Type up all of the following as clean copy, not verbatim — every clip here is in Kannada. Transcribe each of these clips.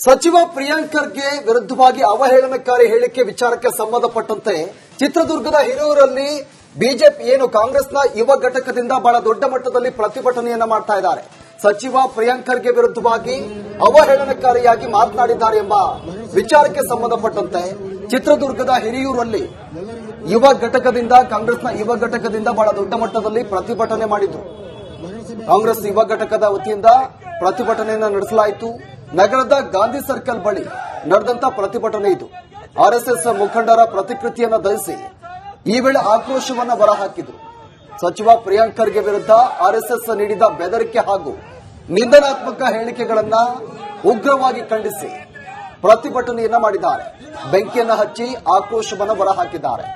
ಸಚಿವ ಪ್ರಿಯಾಂಕ್ ಖರ್ಗೆ ವಿರುದ್ಧವಾಗಿ ಅವಹೇಳನಕಾರಿ ಹೇಳಿಕೆ ವಿಚಾರಕ್ಕೆ ಸಂಬಂಧಪಟ್ಟಂತೆ ಚಿತ್ರದುರ್ಗದ ಹಿರಿಯೂರಲ್ಲಿ ಬಿಜೆಪಿ ಏನು ಕಾಂಗ್ರೆಸ್ನ ಯುವ ಘಟಕದಿಂದ ಬಹಳ ದೊಡ್ಡ ಮಟ್ಟದಲ್ಲಿ ಪ್ರತಿಭಟನೆಯನ್ನ ಮಾಡ್ತಾ ಇದ್ದಾರೆ. ಸಚಿವ ಪ್ರಿಯಾಂಕ್ ಖರ್ಗೆ ವಿರುದ್ಧವಾಗಿ ಅವಹೇಳನಕಾರಿಯಾಗಿ ಮಾತನಾಡಿದ್ದಾರೆ ಎಂಬ ವಿಚಾರಕ್ಕೆ ಸಂಬಂಧಪಟ್ಟಂತೆ ಚಿತ್ರದುರ್ಗದ ಹಿರಿಯೂರಲ್ಲಿ ಕಾಂಗ್ರೆಸ್ನ ಯುವ ಘಟಕದಿಂದ ಬಹಳ ದೊಡ್ಡ ಮಟ್ಟದಲ್ಲಿ ಪ್ರತಿಭಟನೆ ಮಾಡಿದ್ರು. ಕಾಂಗ್ರೆಸ್ ಯುವ ಘಟಕದ ವತಿಯಿಂದ ಪ್ರತಿಭಟನೆಯನ್ನು ನಡೆಸಲಾಯಿತು. ನಗರದ ಗಾಂಧಿ ಸರ್ಕಲ್ ಬಳಿ ನಡೆದಂತ ಪ್ರತಿಭಟನೆ ಇದು. ಆರ್ಎಸ್ಎಸ್ ಮುಖಂಡರ ಪ್ರತಿಕೃತಿಯನ್ನು ಧರಿಸಿ ಈ ವೇಳೆ ಆಕ್ರೋಶವನ್ನು ಹೊರಹಾಕಿದ್ರು. ಸಚಿವ ಪ್ರಿಯಾಂಕ್ ಖರ್ಗೆ ವಿರುದ್ಧ ಆರ್ಎಸ್ಎಸ್ ನೀಡಿದ ಬೆದರಿಕೆ ಹಾಗೂ ನಿಂದನಾತ್ಮಕ ಹೇಳಿಕೆಗಳನ್ನ ಉಗ್ರವಾಗಿ ಖಂಡಿಸಿ ಪ್ರತಿಭಟನೆಯನ್ನ ಮಾಡಿದ್ದಾರೆ. ಬೆಂಕಿಯನ್ನು ಹಚ್ಚಿ ಆಕ್ರೋಶವನ್ನು ಹೊರಹಾಕಿದ್ದಾರೆ.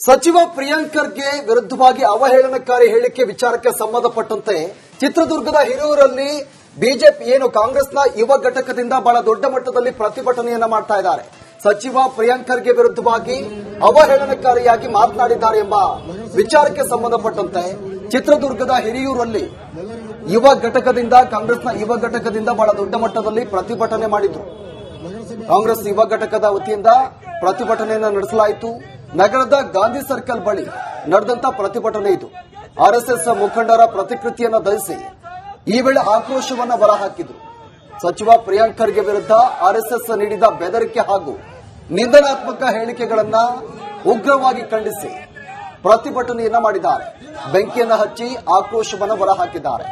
ಸಚಿವ ಪ್ರಿಯಾಂಕ್ ಖರ್ಗೆ ವಿರುದ್ಧವಾಗಿ ಅವಹೇಳನಕಾರಿ ಹೇಳಿಕೆ ವಿಚಾರಕ್ಕೆ ಸಂಬಂಧಪಟ್ಟಂತೆ ಚಿತ್ರದುರ್ಗದ ಹಿರಿಯೂರಲ್ಲಿ ಬಿಜೆಪಿ ಏನು ಕಾಂಗ್ರೆಸ್ನ ಯುವ ಘಟಕದಿಂದ ಬಹಳ ದೊಡ್ಡ ಮಟ್ಟದಲ್ಲಿ ಪ್ರತಿಭಟನೆಯನ್ನ ಮಾಡ್ತಾ ಇದ್ದಾರೆ. ಸಚಿವ ಪ್ರಿಯಾಂಕ್ ಖರ್ಗೆ ವಿರುದ್ಧವಾಗಿ ಅವಹೇಳನಕಾರಿಯಾಗಿ ಮಾತನಾಡಿದ್ದಾರೆ ಎಂಬ ವಿಚಾರಕ್ಕೆ ಸಂಬಂಧಪಟ್ಟಂತೆ ಚಿತ್ರದುರ್ಗದ ಹಿರಿಯೂರಲ್ಲಿ ಕಾಂಗ್ರೆಸ್ನ ಯುವ ಘಟಕದಿಂದ ಬಹಳ ದೊಡ್ಡ ಮಟ್ಟದಲ್ಲಿ ಪ್ರತಿಭಟನೆ ಮಾಡಿದ್ರು. ಕಾಂಗ್ರೆಸ್ ಯುವ ಘಟಕದ ವತಿಯಿಂದ ಪ್ರತಿಭಟನೆಯನ್ನು ನಡೆಸಲಾಯಿತು. ನಗರದ ಗಾಂಧಿ ಸರ್ಕಲ್ ಬಳಿ ನಡೆದಂತ ಪ್ರತಿಭಟನೆ ಇದು. ಆರ್ಎಸ್ಎಸ್ ಮುಖಂಡರ ಪ್ರತಿಕೃತಿಯನ್ನು ಧರಿಸಿ ಈ ವೇಳೆ ಆಕ್ರೋಶವನ್ನು ಹೊರಹಾಕಿದ್ರು. ಸಚಿವ ಪ್ರಿಯಾಂಕ್ ಖರ್ಗೆ ವಿರುದ್ಧ ಆರ್ಎಸ್ಎಸ್ ನೀಡಿದ ಬೆದರಿಕೆ ಹಾಗೂ ನಿಂದನಾತ್ಮಕ ಹೇಳಿಕೆಗಳನ್ನ ಉಗ್ರವಾಗಿ ಖಂಡಿಸಿ ಪ್ರತಿಭಟನೆಯನ್ನ ಮಾಡಿದ್ದಾರೆ. ಬೆಂಕಿಯನ್ನು ಹಚ್ಚಿ ಆಕ್ರೋಶವನ್ನು ಹೊರಹಾಕಿದ್ದಾರೆ.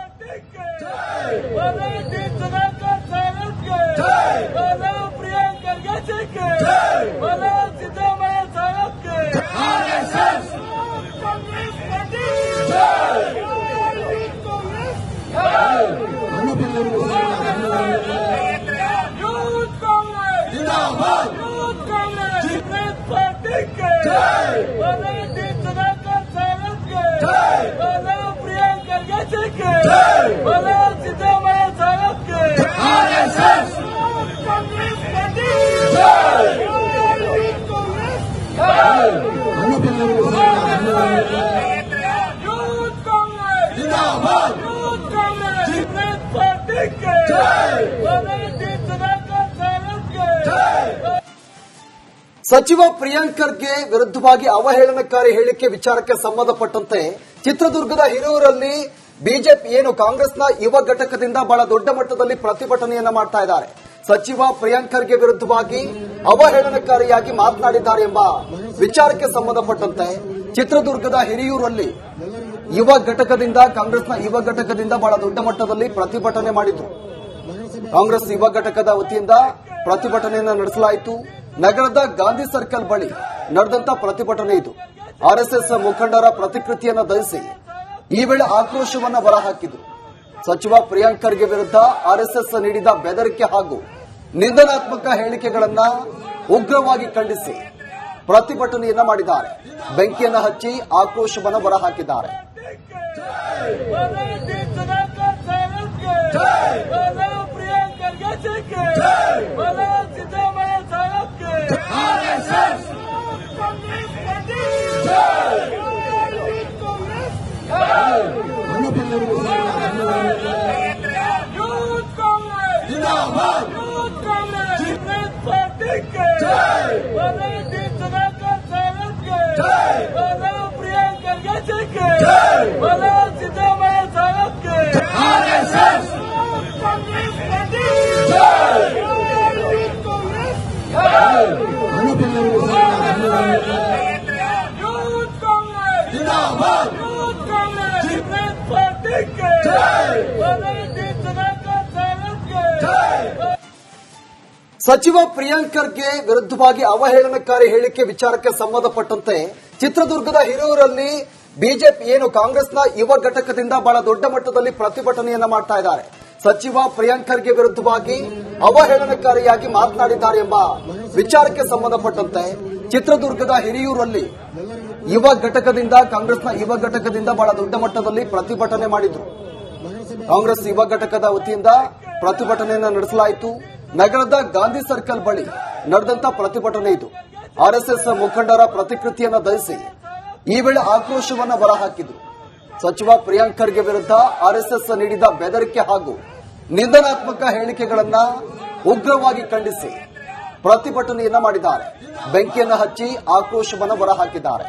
ಸಚಿವ ಪ್ರಿಯಾಂಕ್ ಖರ್ಗೆ ವಿರುದ್ಧವಾಗಿ ಅವಹೇಳನಕಾರಿ ಹೇಳಿಕೆ ವಿಚಾರಕ್ಕೆ ಸಂಬಂಧಪಟ್ಟಂತೆ ಚಿತ್ರದುರ್ಗದ ಹಿರಿಯೂರಲ್ಲಿ ಬಿಜೆಪಿ ಏನು ಕಾಂಗ್ರೆಸ್ನ ಯುವ ಘಟಕದಿಂದ ಬಹಳ ದೊಡ್ಡ ಮಟ್ಟದಲ್ಲಿ ಪ್ರತಿಭಟನೆಯನ್ನ ಮಾಡ್ತಾ ಇದ್ದಾರೆ. ಸಚಿವ ಪ್ರಿಯಾಂಕ್ ಖರ್ಗೆ ವಿರುದ್ಧವಾಗಿ ಅವಹೇಳನಕಾರಿಯಾಗಿ ಮಾತನಾಡಿದ್ದಾರೆ ಎಂಬ ವಿಚಾರಕ್ಕೆ ಸಂಬಂಧಪಟ್ಟಂತೆ ಚಿತ್ರದುರ್ಗದ ಹಿರಿಯೂರಲ್ಲಿ ಕಾಂಗ್ರೆಸ್ನ ಯುವ ಘಟಕದಿಂದ ಬಹಳ ದೊಡ್ಡ ಮಟ್ಟದಲ್ಲಿ ಪ್ರತಿಭಟನೆ ಮಾಡಿದ್ರು. ಕಾಂಗ್ರೆಸ್ ಯುವ ಘಟಕದ ವತಿಯಿಂದ ಪ್ರತಿಭಟನೆಯನ್ನು ನಡೆಸಲಾಯಿತು. ನಗರದ ಗಾಂಧಿ ಸರ್ಕಲ್ ಬಳಿ ನಡೆದಂತ ಪ್ರತಿಭಟನೆ ಇದು. ಆರ್ಎಸ್ಎಸ್ ಮುಖಂಡರ ಪ್ರತಿಕೃತಿಯನ್ನು ಧರಿಸಿ ಈ ವೇಳೆ ಆಕ್ರೋಶವನ್ನು ಹೊರಹಾಕಿದ್ರು. ಸಚಿವ ಪ್ರಿಯಾಂಕ್ ಖರ್ಗೆ ವಿರುದ್ಧ ಆರ್ಎಸ್ಎಸ್ ನೀಡಿದ ಬೆದರಿಕೆ ಹಾಗೂ ನಿಂದನಾತ್ಮಕ ಹೇಳಿಕೆಗಳನ್ನ ಉಗ್ರವಾಗಿ ಖಂಡಿಸಿ ಪ್ರತಿಭಟನೆಯನ್ನ ಮಾಡಿದ್ದಾರೆ. ಬೆಂಕಿಯನ್ನು ಹಚ್ಚಿ ಆಕ್ರೋಶವನ್ನು ಹೊರಹಾಕಿದ್ದಾರೆ. ಸಚಿವ ಪ್ರಿಯಾಂಕ್ ಖರ್ಗೆ ವಿರುದ್ಧವಾಗಿ ಅವಹೇಳನಕಾರಿ ಹೇಳಿಕೆ ವಿಚಾರಕ್ಕೆ ಸಂಬಂಧಪಟ್ಟಂತೆ ಚಿತ್ರದುರ್ಗದ ಹಿರಿಯೂರಲ್ಲಿ ಬಿಜೆಪಿ ಏನು ಕಾಂಗ್ರೆಸ್ನ ಯುವ ಘಟಕದಿಂದ ಬಹಳ ದೊಡ್ಡ ಮಟ್ಟದಲ್ಲಿ ಪ್ರತಿಭಟನೆಯನ್ನ ಮಾಡ್ತಾ ಇದ್ದಾರೆ. ಸಚಿವ ಪ್ರಿಯಾಂಕ್ ಖರ್ಗೆ ವಿರುದ್ಧವಾಗಿ ಅವಹೇಳನಕಾರಿಯಾಗಿ ಮಾತನಾಡಿದ್ದಾರೆ ಎಂಬ ವಿಚಾರಕ್ಕೆ ಸಂಬಂಧಪಟ್ಟಂತೆ ಚಿತ್ರದುರ್ಗದ ಹಿರಿಯೂರಲ್ಲಿ ಕಾಂಗ್ರೆಸ್ನ ಯುವ ಘಟಕದಿಂದ ಬಹಳ ದೊಡ್ಡ ಮಟ್ಟದಲ್ಲಿ ಪ್ರತಿಭಟನೆ ಮಾಡಿದ್ರು. ಕಾಂಗ್ರೆಸ್ ಯುವ ಘಟಕದ ವತಿಯಿಂದ ಪ್ರತಿಭಟನೆಯನ್ನ ನಡೆಸಲಾಯಿತು. ನಗರದ ಗಾಂಧಿ ಸರ್ಕಲ್ ಬಳಿ ನಡೆದಂತ ಪ್ರತಿಭಟನೆ ಇದು. ಆರ್ಎಸ್ಎಸ್ ಮುಖಂಡರ ಪ್ರತಿಕೃತಿಯನ್ನು ದಹಿಸಿ ಈ ವೇಳೆ ಆಕ್ರೋಶವನ್ನು ಹೊರಹಾಕಿದ್ರು. ಸಚಿವ ಪ್ರಿಯಾಂಕ್ ಖರ್ಗೆ ವಿರುದ್ಧ ಆರ್ಎಸ್ಎಸ್ ನೀಡಿದ ಬೆದರಿಕೆ ಹಾಗೂ ನಿಂದನಾತ್ಮಕ ಹೇಳಿಕೆಗಳನ್ನ ಉಗ್ರವಾಗಿ ಖಂಡಿಸಿ ಪ್ರತಿಭಟನೆಯನ್ನ ಮಾಡಿದ್ದಾರೆ. ಬೆಂಕಿಯನ್ನು ಹಚ್ಚಿ ಆಕ್ರೋಶವನ್ನು ಹೊರಹಾಕಿದ್ದಾರೆ.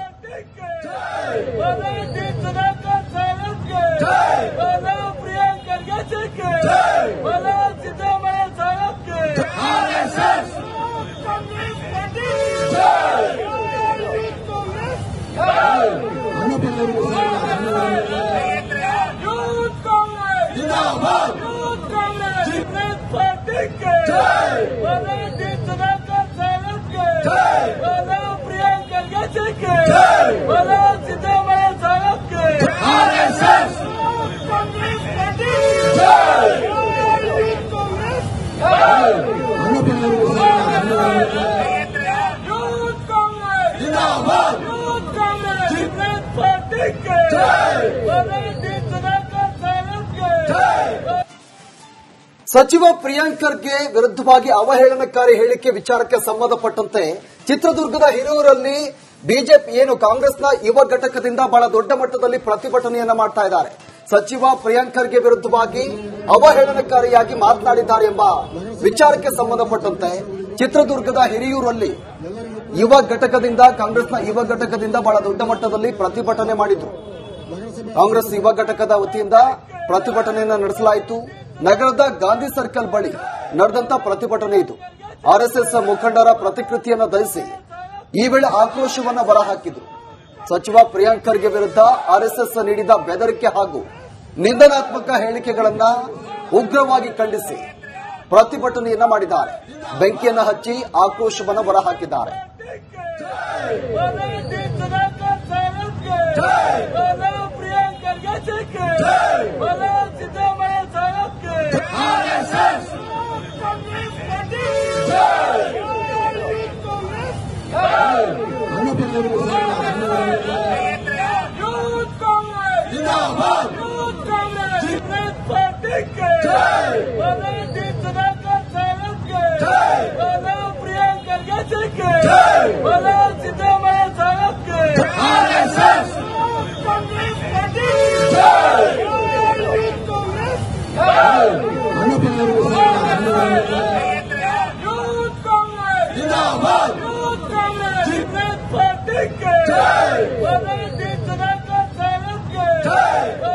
ಸಚಿವ ಪ್ರಿಯಾಂಕ್ ಖರ್ಗೆ ವಿರುದ್ಧವಾಗಿ ಅವಹೇಳನಕಾರಿ ಹೇಳಿಕೆ ವಿಚಾರಕ್ಕೆ ಸಂಬಂಧಪಟ್ಟಂತೆ ಚಿತ್ರದುರ್ಗದ ಹಿರಿಯೂರಲ್ಲಿ ಬಿಜೆಪಿ ಏನು ಕಾಂಗ್ರೆಸ್ನ ಯುವ ಘಟಕದಿಂದ ಬಹಳ ದೊಡ್ಡ ಮಟ್ಟದಲ್ಲಿ ಪ್ರತಿಭಟನೆಯನ್ನ ಮಾಡ್ತಾ ಇದ್ದಾರೆ. ಸಚಿವ ಪ್ರಿಯಾಂಕ್ ಖರ್ಗೆ ವಿರುದ್ಧವಾಗಿ ಅವಹೇಳನಕಾರಿಯಾಗಿ ಮಾತನಾಡಿದ್ದಾರೆ ಎಂಬ ವಿಚಾರಕ್ಕೆ ಸಂಬಂಧಪಟ್ಟಂತೆ ಚಿತ್ರದುರ್ಗದ ಹಿರಿಯೂರಲ್ಲಿ ಕಾಂಗ್ರೆಸ್ನ ಯುವ ಘಟಕದಿಂದ ಬಹಳ ದೊಡ್ಡ ಮಟ್ಟದಲ್ಲಿ ಪ್ರತಿಭಟನೆ ಮಾಡಿದ್ರು. ಕಾಂಗ್ರೆಸ್ ಯುವ ಘಟಕದ ವತಿಯಿಂದ ಪ್ರತಿಭಟನೆಯನ್ನ ನಡೆಸಲಾಯಿತು. ನಗರದ ಗಾಂಧಿ ಸರ್ಕಲ್ ಬಳಿ ನಡೆದಂತ ಪ್ರತಿಭಟನೆ ಇದು. ಆರ್ಎಸ್ಎಸ್ ಮುಖಂಡರ ಪ್ರತಿಕೃತಿಯನ್ನು ದಹಿಸಿ ಈ ವೇಳೆ ಆಕ್ರೋಶವನ್ನು ಹೊರಹಾಕಿದ್ರು. ಸಚಿವ ಪ್ರಿಯಾಂಕ್ ಖರ್ಗೆ ವಿರುದ್ಧ ಆರ್ಎಸ್ಎಸ್ ನೀಡಿದ ಬೆದರಿಕೆ ಹಾಗೂ ನಿಂದನಾತ್ಮಕ ಹೇಳಿಕೆಗಳನ್ನ ಉಗ್ರವಾಗಿ ಖಂಡಿಸಿ ಪ್ರತಿಭಟನೆಯನ್ನ ಮಾಡಿದ್ದಾರೆ. ಬೆಂಕಿಯನ್ನು ಹಚ್ಚಿ ಆಕ್ರೋಶವನ್ನು ಹೊರಹಾಕಿದ್ದಾರೆ.